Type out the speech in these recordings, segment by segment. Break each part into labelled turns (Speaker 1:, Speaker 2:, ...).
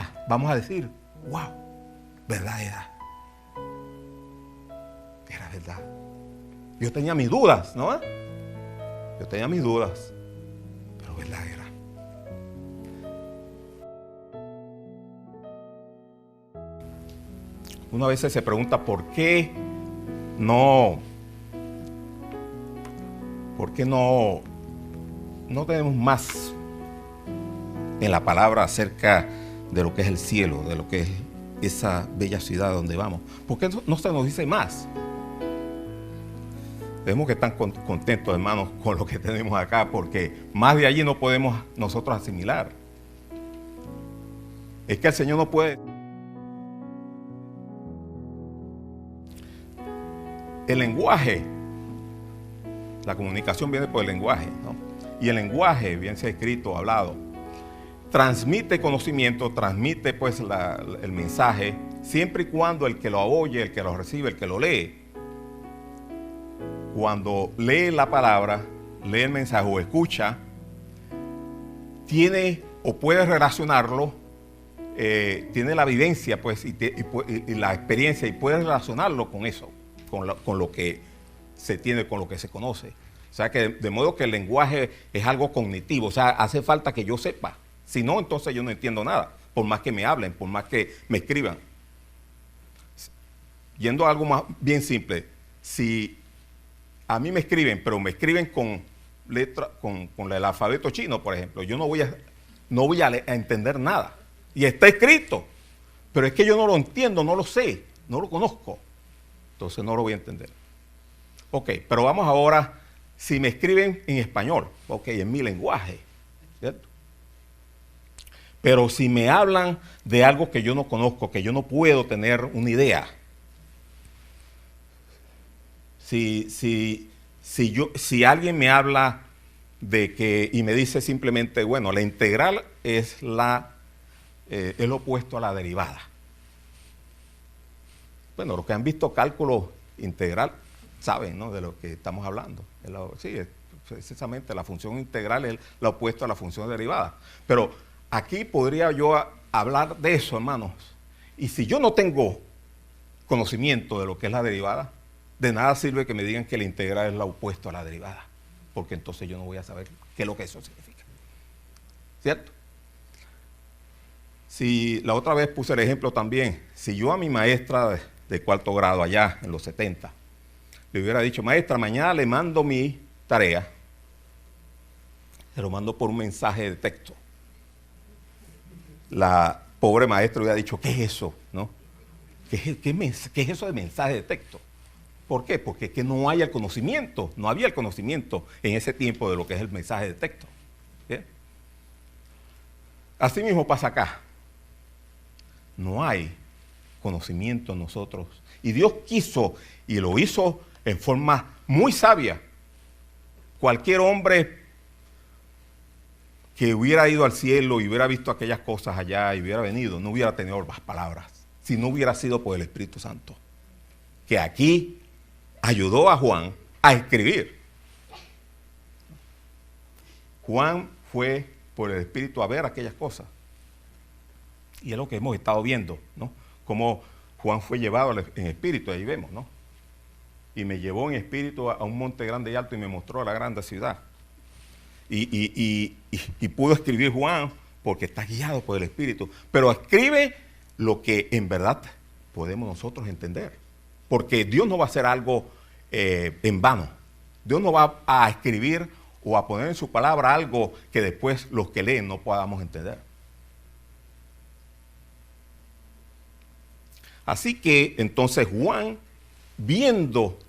Speaker 1: día vamos a decir, wow, verdad era. Era verdad. Yo tenía mis dudas, ¿no? Yo tenía mis dudas, pero verdad era. Una vez se pregunta por qué no tenemos más en la palabra acerca de lo que es el cielo, de lo que es esa bella ciudad donde vamos. ¿Por qué no se nos dice más? Tenemos que estar contentos, hermanos, con lo que tenemos acá, porque más de allí no podemos nosotros asimilar. Es que el Señor no puede. El lenguaje, la comunicación viene por el lenguaje, ¿no? Y el lenguaje, bien sea escrito o hablado, transmite conocimiento, transmite pues el mensaje, siempre y cuando el que lo oye, el que lo recibe, el que lo lee, cuando lee la palabra, lee el mensaje o escucha, tiene o puede relacionarlo, tiene la vivencia pues y la experiencia y puede relacionarlo con eso, con lo que se tiene, con lo que se conoce. O sea que de modo que el lenguaje es algo cognitivo, o sea, hace falta que yo sepa. Si no, entonces yo no entiendo nada, por más que me hablen, por más que me escriban. Yendo a algo más bien simple, si a mí me escriben, pero me escriben con letra, con el alfabeto chino, por ejemplo, yo no voy a entender nada. Y está escrito, pero es que yo no lo entiendo, no lo sé, no lo conozco. Entonces no lo voy a entender. Ok, pero vamos ahora, si me escriben en español, ok, en mi lenguaje, ¿cierto? Pero si me hablan de algo que yo no conozco, que yo no puedo tener una idea, si alguien me habla de que, y me dice simplemente, bueno, la integral es lo opuesto a la derivada. Bueno, los que han visto cálculo integral saben, ¿no?, de lo que estamos hablando. Sí, precisamente la función integral es lo opuesto a la función derivada. Pero aquí podría yo hablar de eso, hermanos. Y si yo no tengo conocimiento de lo que es la derivada, de nada sirve que me digan que la integral es lo opuesto a la derivada, porque entonces yo no voy a saber qué es lo que eso significa. ¿Cierto? Si la otra vez puse el ejemplo también, si yo a mi maestra de cuarto grado allá en los 70, le hubiera dicho, maestra, mañana le mando mi tarea, se lo mando por un mensaje de texto. La pobre maestra hubiera dicho, ¿qué es eso? ¿No? ¿Qué es eso de mensaje de texto? ¿Por qué? Porque es que no hay el conocimiento, no había el conocimiento en ese tiempo de lo que es el mensaje de texto. ¿Sí? Así mismo pasa acá. No hay conocimiento en nosotros. Y Dios quiso, y lo hizo en forma muy sabia. Cualquier hombre que hubiera ido al cielo y hubiera visto aquellas cosas allá y hubiera venido, no hubiera tenido las palabras, si no hubiera sido por el Espíritu Santo, que aquí ayudó a Juan a escribir. Juan fue por el Espíritu a ver aquellas cosas. Y es lo que hemos estado viendo, ¿no? Cómo Juan fue llevado en espíritu, ahí vemos, ¿no? Y me llevó en espíritu a un monte grande y alto y me mostró la grande ciudad. Y pudo escribir Juan porque está guiado por el Espíritu. Pero escribe lo que en verdad podemos nosotros entender. Porque Dios no va a hacer algo en vano. Dios no va a escribir o a poner en su palabra algo que después los que leen no podamos entender. Así que entonces Juan,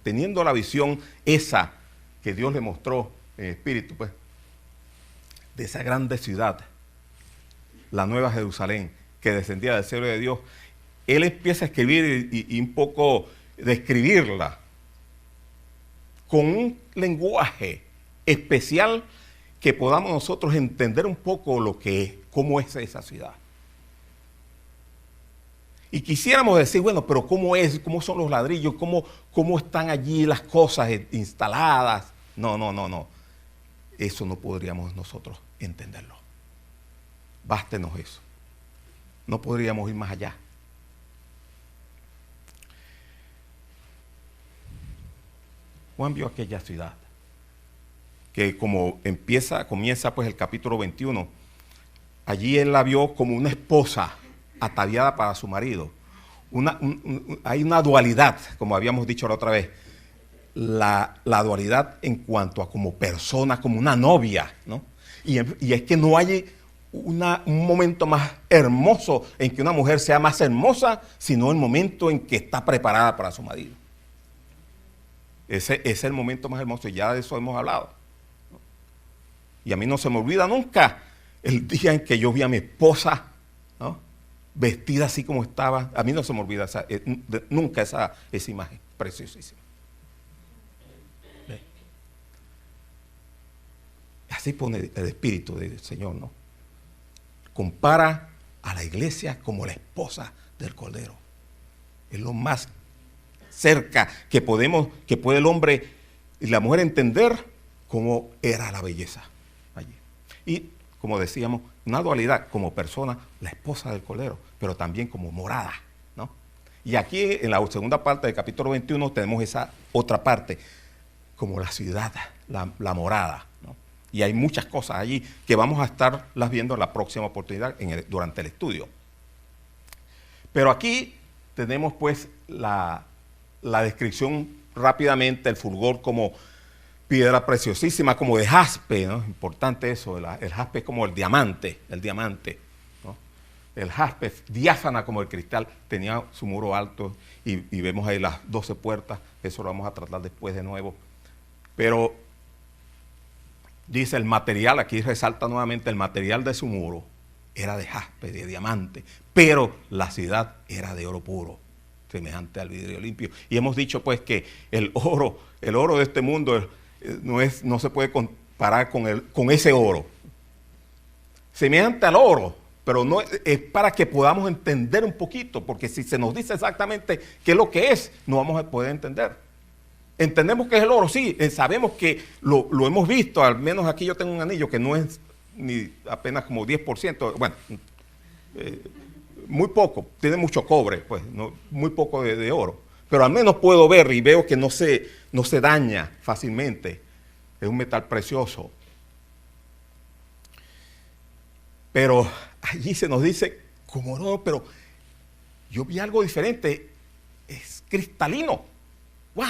Speaker 1: teniendo la visión esa que Dios le mostró en espíritu, pues, de esa grande ciudad, la Nueva Jerusalén, que descendía del cielo de Dios, él empieza a escribir y un poco describirla con un lenguaje especial que podamos nosotros entender un poco cómo es esa ciudad. Y quisiéramos decir, bueno, pero ¿cómo es? ¿Cómo son los ladrillos? ¿Cómo están allí las cosas instaladas? No. Eso no podríamos nosotros entenderlo. Bástenos eso. No podríamos ir más allá. Juan vio aquella ciudad, que como comienza pues el capítulo 21, allí él la vio como una esposa ataviada para su marido. Hay una dualidad, como habíamos dicho la otra vez, la dualidad en cuanto a como persona, como una novia, ¿no? Y es que no hay un momento más hermoso en que una mujer sea más hermosa, sino el momento en que está preparada para su marido. Ese es el momento más hermoso, y ya de eso hemos hablado. Y a mí no se me olvida nunca el día en que yo vi a mi esposa, ¿no?, vestida así como estaba. A mí no se me olvida nunca esa imagen preciosísima. Así pone el Espíritu del Señor, ¿no? Compara a la iglesia como la esposa del Cordero. Es lo más cerca que puede el hombre y la mujer entender cómo era la belleza allí. Y como decíamos, una dualidad como persona, la esposa del Cordero, pero también como morada, ¿no? Y aquí en la segunda parte del capítulo 21 tenemos esa otra parte, como la ciudad, la morada, ¿no? Y hay muchas cosas allí que vamos a estarlas viendo en la próxima oportunidad durante el estudio. Pero aquí tenemos pues la descripción rápidamente, el fulgor como piedra preciosísima, como de jaspe, ¿no? Importante eso, el jaspe es como el diamante, ¿no? El jaspe diáfana como el cristal, tenía su muro alto y vemos ahí las 12 puertas, eso lo vamos a tratar después de nuevo. Pero dice el material, aquí resalta nuevamente, el material de su muro era de jaspe, de diamante, pero la ciudad era de oro puro, semejante al vidrio limpio. Y hemos dicho pues que el oro de este mundo no se puede comparar con ese oro. Semejante al oro, pero no es para que podamos entender un poquito, porque si se nos dice exactamente qué es lo que es, no vamos a poder entender. Entendemos que es el oro, sí, sabemos que lo hemos visto, al menos aquí yo tengo un anillo que no es ni apenas como 10%, bueno, muy poco, tiene mucho cobre, pues, no, muy poco de oro, pero al menos puedo ver y veo que no se daña fácilmente, es un metal precioso. Pero allí se nos dice, como no, pero yo vi algo diferente, es cristalino, ¡wow!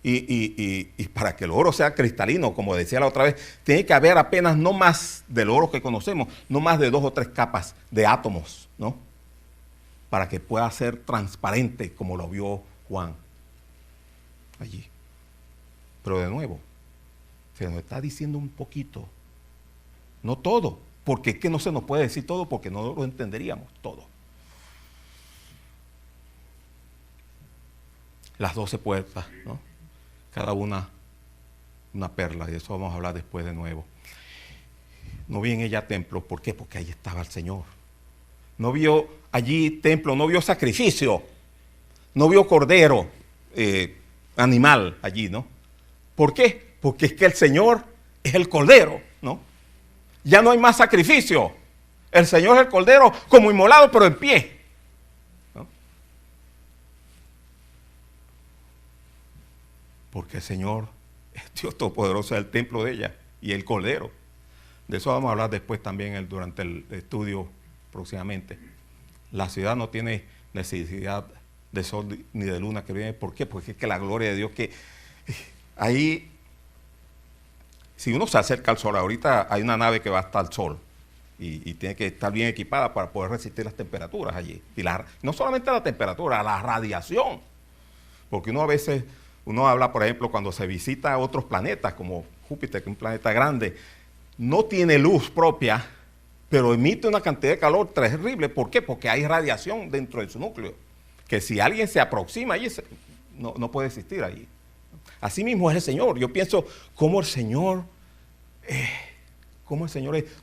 Speaker 1: Y para que el oro sea cristalino, como decía la otra vez, tiene que haber apenas no más del oro que conocemos, no más de 2 o 3 capas de átomos, ¿no? Para que pueda ser transparente como lo vio Juan allí. Pero de nuevo, se nos está diciendo un poquito, no todo, porque es que no se nos puede decir todo porque no lo entenderíamos todo. Las 12 puertas, ¿no? Cada una perla, y de eso vamos a hablar después de nuevo. No vi en ella templo, ¿por qué? Porque ahí estaba el Señor. No vio allí templo, no vio sacrificio, no vio cordero, animal allí, ¿no? ¿Por qué? Porque es que el Señor es el cordero, ¿no? Ya no hay más sacrificio. El Señor es el cordero como inmolado, pero en pie. Porque el Señor es Dios Todopoderoso, es el templo de ella y el Cordero. De eso vamos a hablar después también durante el estudio próximamente. La ciudad no tiene necesidad de sol ni de luna que viene. ¿Por qué? Porque es que la gloria de Dios que ahí, si uno se acerca al sol, ahorita hay una nave que va hasta el sol y tiene que estar bien equipada para poder resistir las temperaturas allí. Y no solamente la temperatura, la radiación. Porque uno a veces... Uno habla, por ejemplo, cuando se visita otros planetas, como Júpiter, que es un planeta grande, no tiene luz propia, pero emite una cantidad de calor terrible. ¿Por qué? Porque hay radiación dentro de su núcleo, que si alguien se aproxima allí, no puede existir allí. Así mismo es el Señor. Yo pienso cómo el Señor es.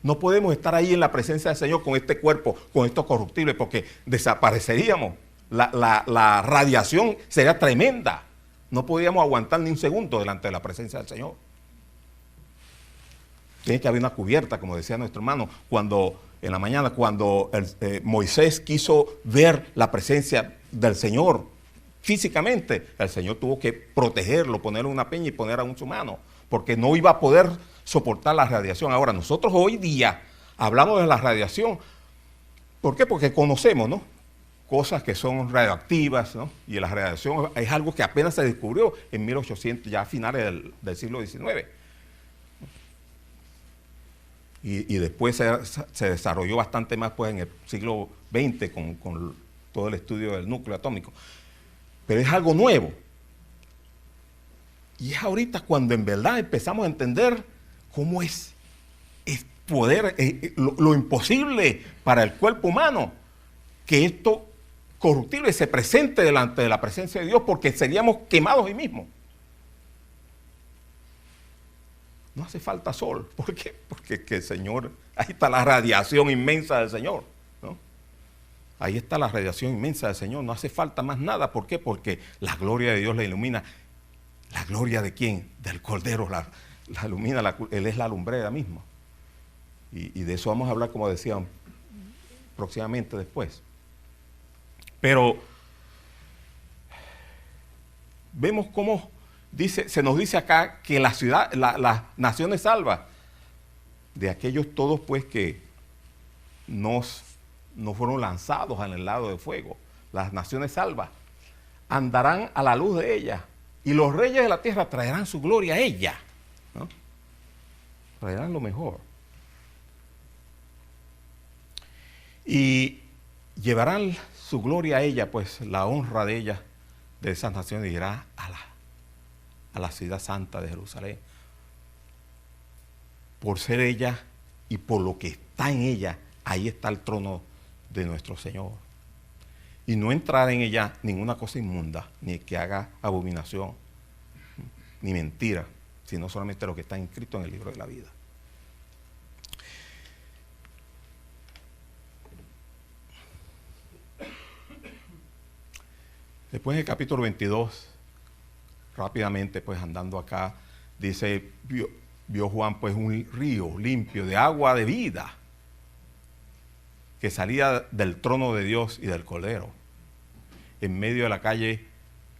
Speaker 1: No podemos estar ahí en la presencia del Señor con este cuerpo, con estos corruptibles, porque desapareceríamos. La radiación sería tremenda. No podíamos aguantar ni un segundo delante de la presencia del Señor. Tiene que haber una cubierta, como decía nuestro hermano, cuando en la mañana, cuando Moisés quiso ver la presencia del Señor físicamente, el Señor tuvo que protegerlo, ponerle una peña y poner a su mano, porque no iba a poder soportar la radiación. Ahora, nosotros hoy día hablamos de la radiación. ¿Por qué? Porque conocemos, ¿no?, cosas que son radioactivas, ¿no? Y la radiación es algo que apenas se descubrió en 1800, ya a finales del siglo XIX. Y después se desarrolló bastante más pues, en el siglo XX con todo el estudio del núcleo atómico. Pero es algo nuevo. Y es ahorita cuando en verdad empezamos a entender cómo es poder, lo imposible para el cuerpo humano, que esto corruptible se presente delante de la presencia de Dios, porque seríamos quemados hoy mismo. No hace falta sol. ¿Por qué? Porque que el Señor, ahí está la radiación inmensa del Señor, ¿no? Ahí está la radiación inmensa del Señor. No hace falta más nada. ¿Por qué? Porque la gloria de Dios la ilumina. ¿La gloria de quién? Del Cordero. La ilumina. Él es la lumbrera misma. Y de eso vamos a hablar, como decían, próximamente después. Pero vemos cómo se nos dice acá que la ciudad, las naciones salvas, de aquellos todos pues que no fueron lanzados en el lago de fuego, las naciones salvas, andarán a la luz de ella, y los reyes de la tierra traerán su gloria a ella, ¿no? Traerán lo mejor. Y llevarán su gloria a ella, pues la honra de ella, de esas naciones, irá a la ciudad santa de Jerusalén. Por ser ella y por lo que está en ella, ahí está el trono de nuestro Señor. Y no entrará en ella ninguna cosa inmunda, ni que haga abominación, ni mentira, sino solamente lo que está inscrito en el libro de la vida. Después en el capítulo 22, rápidamente pues andando acá, dice, vio Juan pues un río limpio de agua de vida que salía del trono de Dios y del Cordero. En medio de la calle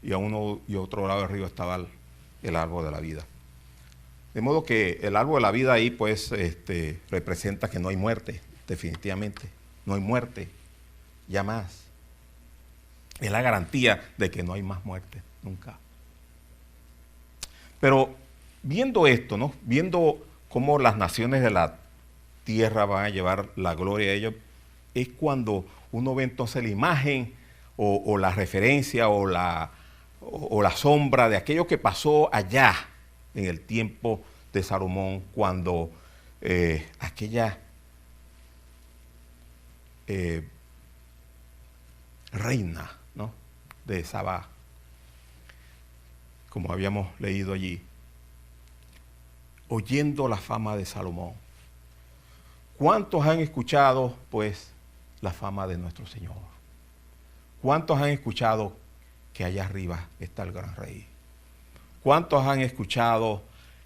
Speaker 1: y a uno y otro lado del río estaba el árbol de la vida. De modo que el árbol de la vida ahí pues representa que no hay muerte, definitivamente. No hay muerte, ya más. Es la garantía de que no hay más muerte, nunca. Pero viendo esto, ¿no?, viendo cómo las naciones de la tierra van a llevar la gloria a ellos, es cuando uno ve entonces la imagen o la referencia o la sombra de aquello que pasó allá en el tiempo de Salomón, cuando aquella reina, ¿no?, de Sabá, como habíamos leído allí, oyendo la fama de Salomón. ¿Cuántos han escuchado, pues, la fama de nuestro Señor? ¿Cuántos han escuchado que allá arriba está el gran rey? ¿Cuántos han escuchado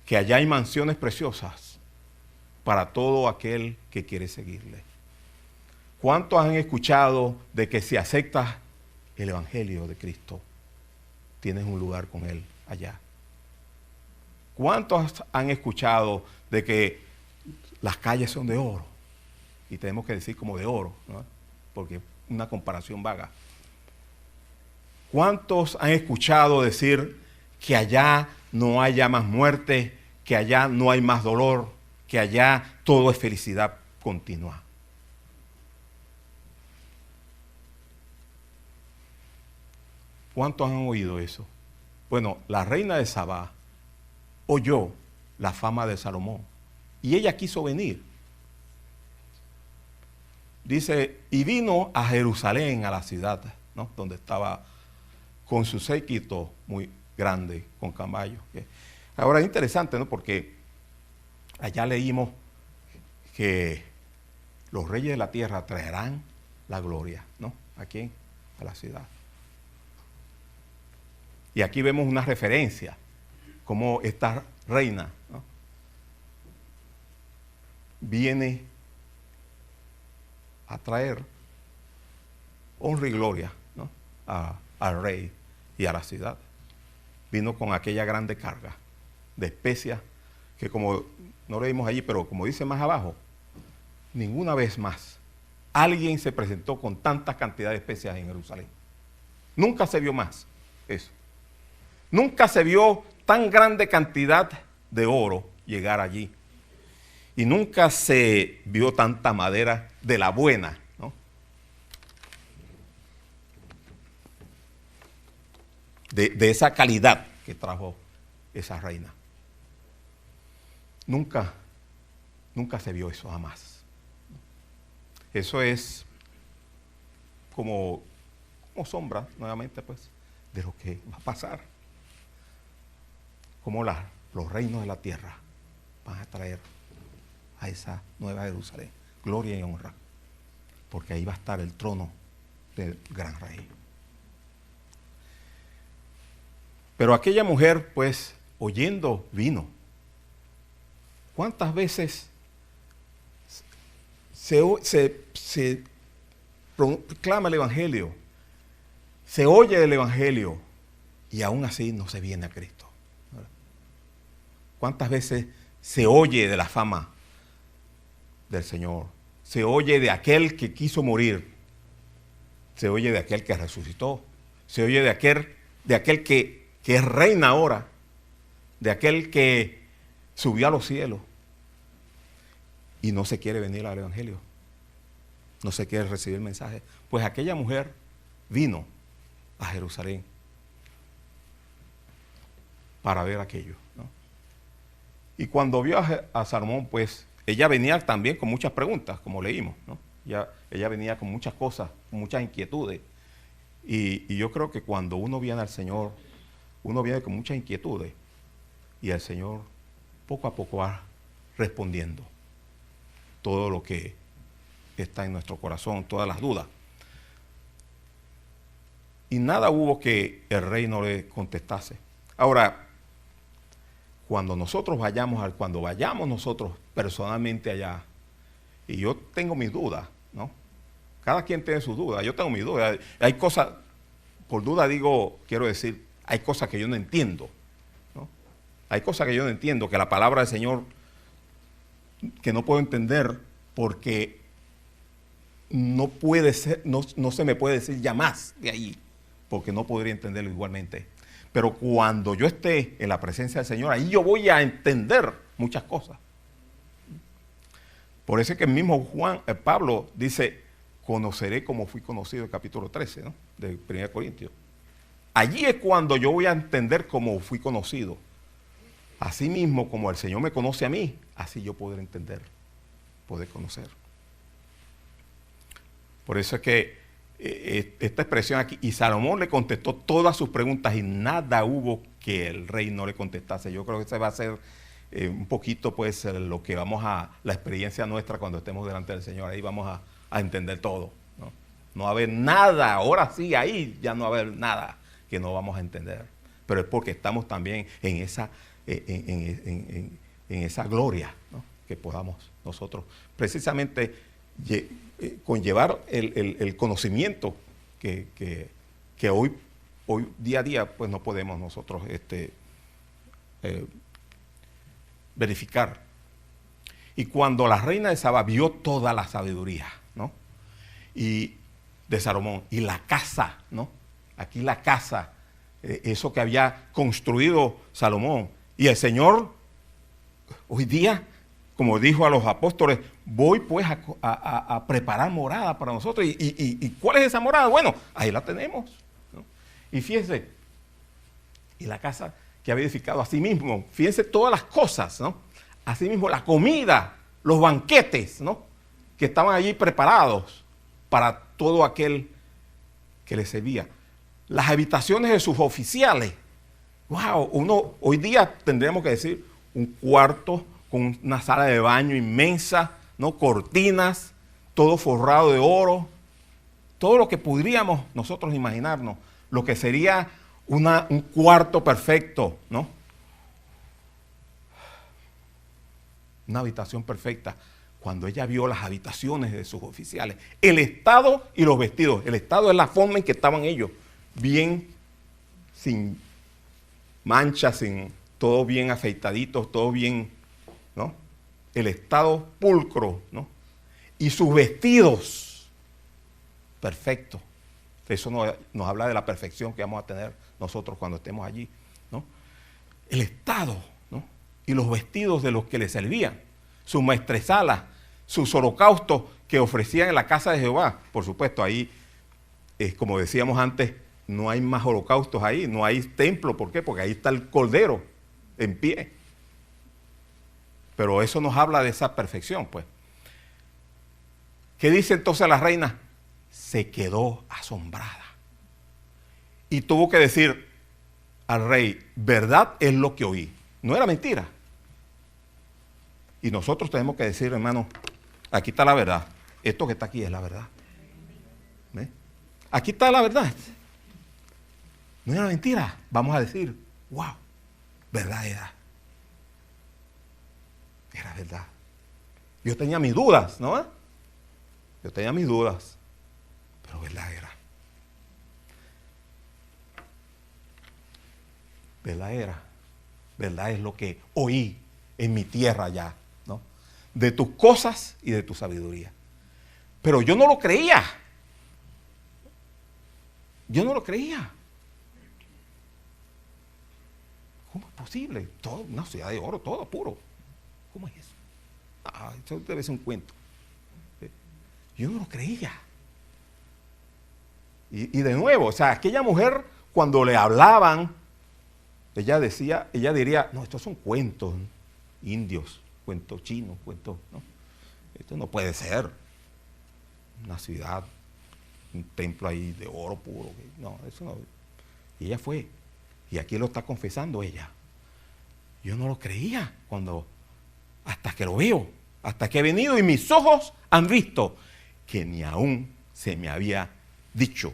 Speaker 1: que allá hay mansiones preciosas para todo aquel que quiere seguirle? ¿Cuántos han escuchado de que si aceptas el Evangelio de Cristo, tienes un lugar con Él allá? ¿Cuántos han escuchado de que las calles son de oro? Y tenemos que decir como de oro, ¿no?, porque es una comparación vaga. ¿Cuántos han escuchado decir que allá no haya más muerte, que allá no hay más dolor, que allá todo es felicidad continua? ¿Cuántos han oído eso? Bueno, la reina de Sabá oyó la fama de Salomón y ella quiso venir. Dice, y vino a Jerusalén, a la ciudad, ¿no?, donde estaba con su séquito muy grande, con caballos. Ahora es interesante, ¿no?, porque allá leímos que los reyes de la tierra traerán la gloria, ¿no?, ¿a quién? A la ciudad. Y aquí vemos una referencia, como esta reina, ¿no?, viene a traer honra y gloria, ¿no?, al rey y a la ciudad. Vino con aquella grande carga de especias que, como no leímos allí, pero como dice más abajo, ninguna vez más alguien se presentó con tanta cantidad de especias en Jerusalén. Nunca se vio más eso. Nunca se vio tan grande cantidad de oro llegar allí. Y nunca se vio tanta madera de la buena, ¿no?, de esa calidad que trajo esa reina. Nunca se vio eso jamás. Eso es como sombra, nuevamente, pues, de lo que va a pasar. Como los reinos de la tierra van a traer a esa nueva Jerusalén gloria y honra, porque ahí va a estar el trono del gran rey. Pero aquella mujer, pues, oyendo, vino. ¿Cuántas veces se proclama el Evangelio, se oye el Evangelio y aún así no se viene a Cristo? ¿Cuántas veces se oye de la fama del Señor? Se oye de aquel que quiso morir, se oye de aquel que resucitó, se oye de aquel que es reina ahora, de aquel que subió a los cielos y no se quiere venir al Evangelio, no se quiere recibir el mensaje. Pues aquella mujer vino a Jerusalén para ver aquello, ¿no? Y cuando vio a Salomón, pues ella venía también con muchas preguntas, como leímos, ¿no? Ella venía con muchas cosas, con muchas inquietudes. Y yo creo que cuando uno viene al Señor, uno viene con muchas inquietudes y el Señor poco a poco va respondiendo todo lo que está en nuestro corazón, todas las dudas. Y nada hubo que el rey no le contestase. Ahora, cuando vayamos nosotros personalmente allá, y yo tengo mis dudas, ¿no? Cada quien tiene sus dudas, yo tengo mis dudas. Hay cosas, por duda quiero decir, hay cosas que yo no entiendo, ¿no? Hay cosas que yo no entiendo, que la palabra del Señor, que no puedo entender porque no puede ser, no se me puede decir ya más de ahí, porque no podría entenderlo igualmente. Pero cuando yo esté en la presencia del Señor, ahí yo voy a entender muchas cosas. Por eso es que el mismo Pablo dice, conoceré como fui conocido, el capítulo 13, ¿no?, de 1 Corintios. Allí es cuando yo voy a entender cómo fui conocido. Así mismo como el Señor me conoce a mí, así yo podré entender, poder conocer. Por eso es que esta expresión aquí, y Salomón le contestó todas sus preguntas y nada hubo que el rey no le contestase. Yo creo que ese va a ser un poquito, pues, lo que la experiencia nuestra cuando estemos delante del Señor. Ahí vamos a entender todo, ¿no? No va a haber nada, ahora sí, ahí ya no va a haber nada que no vamos a entender. Pero es porque estamos también en esa gloria, ¿no?, que podamos nosotros precisamente conllevar el conocimiento que hoy día a día pues no podemos nosotros verificar. Y cuando la reina de Saba vio toda la sabiduría, ¿no?, y de Salomón, y la casa, ¿no?, aquí la casa, eso que había construido Salomón, y el Señor hoy día, como dijo a los apóstoles, voy pues a preparar morada para nosotros. ¿Y cuál es esa morada? Bueno, ahí la tenemos, ¿no? Y fíjense, y la casa que había edificado a sí mismo, fíjense todas las cosas, ¿no? Así mismo la comida, los banquetes, ¿no?, que estaban allí preparados para todo aquel que le servía. Las habitaciones de sus oficiales. Wow, hoy día tendríamos que decir un cuarto con una sala de baño inmensa, ¿no?, cortinas, todo forrado de oro, todo lo que podríamos nosotros imaginarnos, lo que sería un cuarto perfecto, ¿no? Una habitación perfecta. cuando ella vio las habitaciones de sus oficiales, el estado y los vestidos. El estado es la forma en que estaban ellos, bien, sin manchas, sin, todo bien afeitaditos, todo bien, ¿no? El estado pulcro, ¿no? Y sus vestidos, perfectos. Eso nos habla de la perfección que vamos a tener nosotros cuando estemos allí, ¿no? El estado, ¿no? Y los vestidos de los que le servían, sus maestresalas, sus holocaustos que ofrecían en la casa de Jehová. Por supuesto, ahí, como decíamos antes, no hay más holocaustos ahí, no hay templo. ¿Por qué? Porque ahí está el cordero en pie. Pero eso nos habla de esa perfección, pues. ¿Qué dice entonces la reina? Se quedó asombrada. Y tuvo que decir al rey, verdad es lo que oí. No era mentira. Y nosotros tenemos que decir, hermano, aquí está la verdad. Esto que está aquí es la verdad. ¿Ve? Aquí está la verdad. No era mentira. Vamos a decir, wow, verdad era. Era verdad. Yo tenía mis dudas, ¿no? Yo tenía mis dudas, pero verdad era. Verdad era. Verdad es lo que oí en mi tierra ya, ¿no? De tus cosas y de tu sabiduría. Pero yo no lo creía. Yo no lo creía. ¿Cómo es posible? Todo, una ciudad de oro, todo puro. ¿Cómo es eso? Ah, eso debe ser un cuento. Yo no lo creía. Y de nuevo, o sea, aquella mujer cuando le hablaban, ella diría, no, estos son cuentos indios, cuentos chinos, cuentos, ¿no? Esto no puede ser. Una ciudad, un templo ahí de oro puro. No, eso no. Y ella fue. Y aquí lo está confesando ella. Yo no lo creía hasta que lo veo, hasta que he venido y mis ojos han visto que ni aún se me había dicho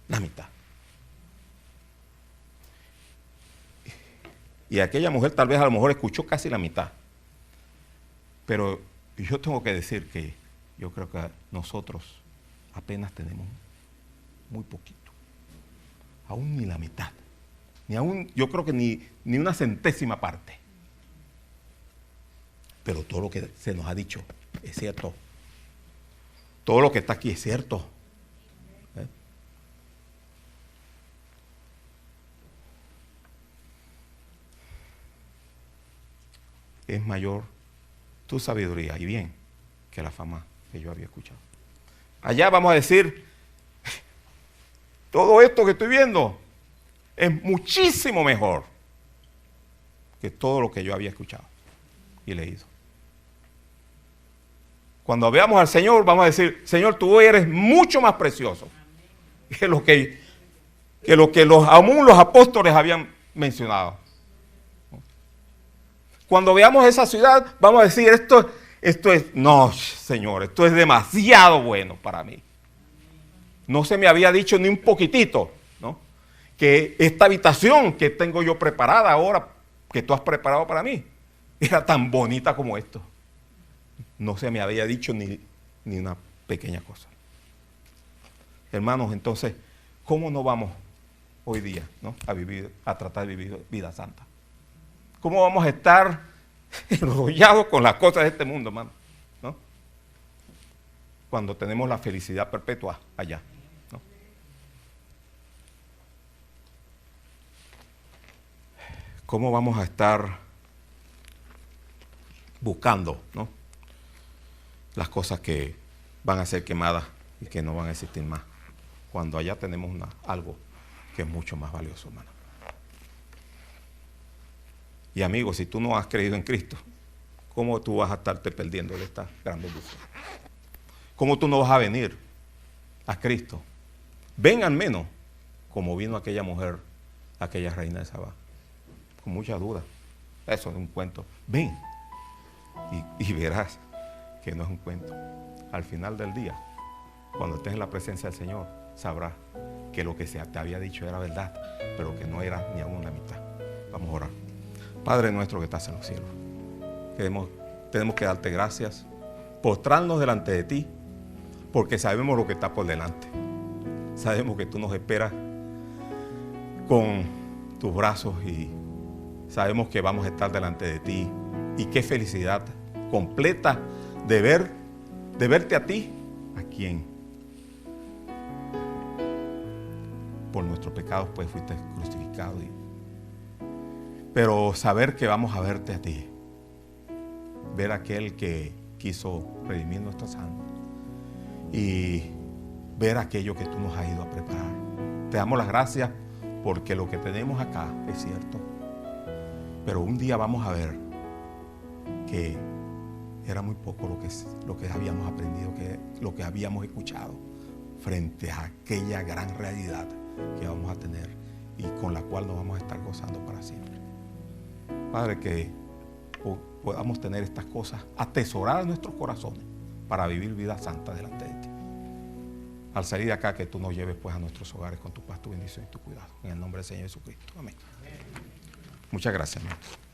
Speaker 1: la mitad. Y aquella mujer tal vez a lo mejor escuchó casi la mitad. Pero yo tengo que decir que yo creo que nosotros apenas tenemos muy poquito. Aún ni la mitad. Ni aún, yo creo que ni una centésima parte. Pero todo lo que se nos ha dicho es cierto. Todo lo que está aquí es cierto. Es mayor tu sabiduría y bien que la fama que yo había escuchado. Allá vamos a decir, todo esto que estoy viendo es muchísimo mejor que todo lo que yo había escuchado y leído. Cuando veamos al Señor, vamos a decir, Señor, tú eres mucho más precioso que lo que aún los apóstoles habían mencionado. Cuando veamos esa ciudad, vamos a decir, esto es, no, Señor, esto es demasiado bueno para mí. No se me había dicho ni un poquitito, ¿no? Que esta habitación que tengo yo preparada ahora, que tú has preparado para mí, era tan bonita como esto. No se me había dicho ni una pequeña cosa. Hermanos, entonces, ¿cómo no vamos hoy día, ¿no? a tratar de vivir vida santa? ¿Cómo vamos a estar enrollados con las cosas de este mundo, hermano? ¿No? Cuando tenemos la felicidad perpetua allá, ¿no? ¿Cómo vamos a estar buscando, ¿no? las cosas que van a ser quemadas y que no van a existir más, cuando allá tenemos algo que es mucho más valioso, hermano? Y amigos, si tú no has creído en Cristo, ¿cómo tú vas a estarte perdiendo de esta gran bendición? ¿Cómo tú no vas a venir a Cristo? Ven al menos como vino aquella mujer, aquella reina de Sabá, con mucha duda. Eso es un cuento. Ven y verás que no es un cuento. Al final del día, cuando estés en la presencia del Señor, sabrás que lo que se te había dicho era verdad, pero que no era ni aún la mitad. Vamos a orar. Padre nuestro que estás en los cielos, tenemos que darte gracias postrarnos delante de ti, porque sabemos lo que está por delante. Sabemos que tú nos esperas con tus brazos y sabemos que vamos a estar delante de ti. Y qué felicidad completa de verte a ti, a quien por nuestros pecados pues fuiste crucificado. Pero saber que vamos a verte a ti, ver a aquel que quiso redimir nuestras almas y ver aquello que tú nos has ido a preparar. Te damos las gracias porque lo que tenemos acá es cierto, pero un día vamos a ver que era muy poco lo que habíamos aprendido, lo que habíamos escuchado frente a aquella gran realidad que vamos a tener y con la cual nos vamos a estar gozando para siempre. Padre, que podamos tener estas cosas atesoradas en nuestros corazones para vivir vida santa delante de ti. Al salir de acá, que tú nos lleves pues a nuestros hogares con tu paz, tu bendición y tu cuidado. En el nombre del Señor Jesucristo. Amén. Muchas gracias, hermanos.